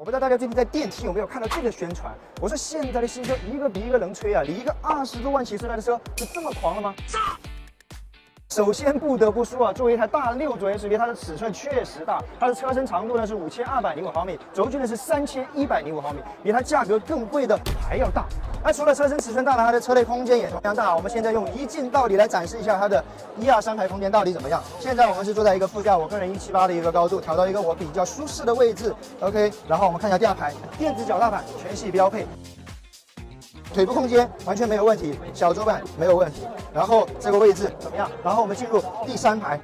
我不知道大家最近在电梯有没有看到这个宣传？我说现在的新车一个比一个能吹啊！你一个20多万起售来的车就这么狂了吗？首先不得不说啊，作为一台大6座 SUV， 它的尺寸确实大，它的车身长度呢是5205毫米，轴距呢是3105毫米，比它价格更贵的还要大。那除了车身尺寸大呢，它的车内空间也同样大。我们现在用一镜到底来展示一下它的1、2、3排空间到底怎么样。现在我们是坐在一个副驾，我个人178的一个高度，调到一个我比较舒适的位置。OK， 然后我们看一下第2排，电子脚踏板全系标配。腿部空间完全没有问题，小桌板没有问题，然后这个位置怎么样？然后我们进入第3排。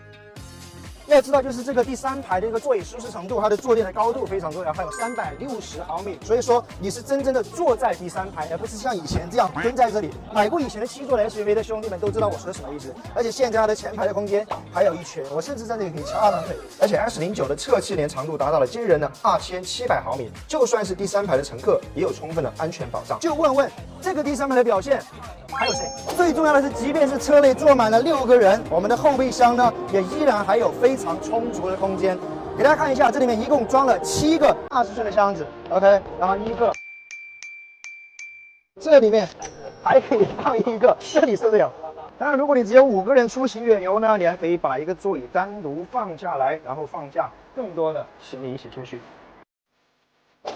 要知道，就是这个第3排的一个座椅舒适程度，它的坐垫的高度非常重要，还有360毫米，所以说你是真正的坐在第3排，而不是像以前这样蹲在这里。买过以前的7座的 SUV 的兄弟们都知道我说的什么意思。而且现在它的前排的空间还有一圈，我甚至在这里可以翘2郎腿，而且 S09的侧气帘长度达到了惊人的2700毫米，就算是第3排的乘客也有充分的安全保障。就问问这个第3排的表现。还有谁？最重要的是，即便是车内坐满了6个人，我们的后备箱呢，也依然还有非常充足的空间。给大家看一下，这里面一共装了7个20寸的箱子 ，OK， 然后1个，这里面还可以放1个，这里受得了。当然，如果你只有5个人出行远游呢，你还可以把一个座椅单独放下来，然后放下更多的行李一起出去。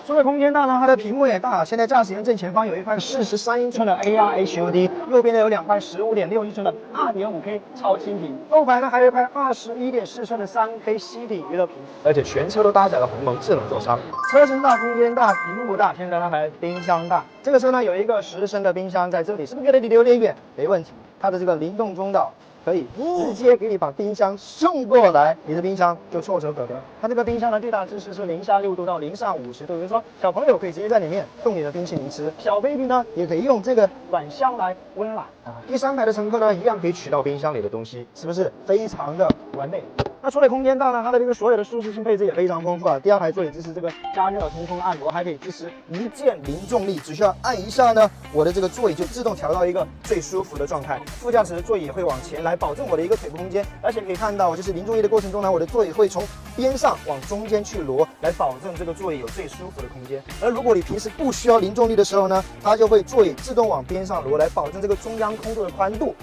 除了空间大呢，它的屏幕也大。现在驾驶员正前方有一块43英寸的 AR HUD， 右边呢有2块15.6英寸的 2.5K 超清屏，后排呢还有一块21.4寸的3K 吸顶娱乐屏，而且全车都搭载了鸿蒙智能座舱。车身大，空间大，屏幕大，现在它还冰箱大。这个车呢有一个10升的冰箱在这里，是不是觉得离得有点远？没问题，它的这个灵动中岛。可以直接给你把冰箱送过来，你的冰箱就唾手可得。它这个冰箱的最大支持是0下6度到0上50度，也就是说小朋友可以直接在里面冻你的冰淇淋吃，小 baby 呢也可以用这个软箱来温暖啊。第3排的乘客呢一样可以取到冰箱里的东西，是不是非常的完美？那除了空间大呢，它的这个所有的舒适性配置也非常丰富啊。第2排座椅支持这个加热通风按摩，还可以支持一键零重力，只需要按一下呢，我的这个座椅就自动调到一个最舒服的状态。副驾驶的座椅也会往前来保证我的一个腿部空间，而且可以看到，我就是零重力的过程中呢，我的座椅会从边上往中间去挪，来保证这个座椅有最舒服的空间。而如果你平时不需要零重力的时候呢，它就会座椅自动往边上挪，来保证这个中央空度的宽度，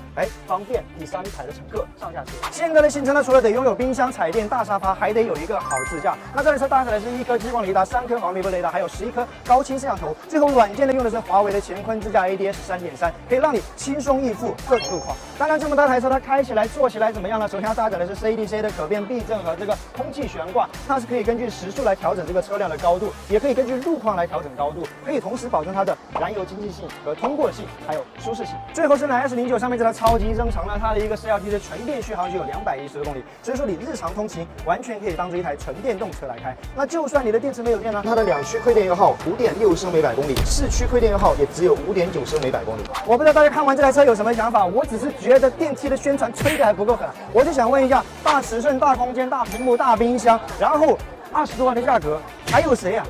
方便第3排的乘客上下车。现在的新车呢，除了得拥有冰箱、彩电、大沙发，还得有一个好支架。那这台车搭载的是1颗激光雷达、3颗毫米波雷达，还有11颗高清摄像头。最后软件呢，用的是华为的乾坤支架 ADS 3.3，可以让你轻松应付各种路况。当然，这么大台车它开起来、坐起来怎么样呢？首先它搭载的是 CDC 的可变避震和这个空气悬挂，它是可以根据时速来调整这个车辆的高度，也可以根据路况来调整高度，可以同时保证它的燃油经济性和通过性，还有舒适性。最后是呢 S09上面这台超级增程呢，它的一个4.0T 的纯电续航就有210多公里，所以说你日常通勤完全可以当做一台纯电动车来开。那就算你的电池没有电呢，它的2驱亏电油耗5.6升每百公里，4驱亏电油耗也只有5.9升每百公里。我不知道大家看完这台车有什么想法，我只是觉得电梯的宣传吹得还不够狠，我就想问一下，大尺寸、大空间、大屏幕、大冰箱，然后20多万的价格，还有谁啊？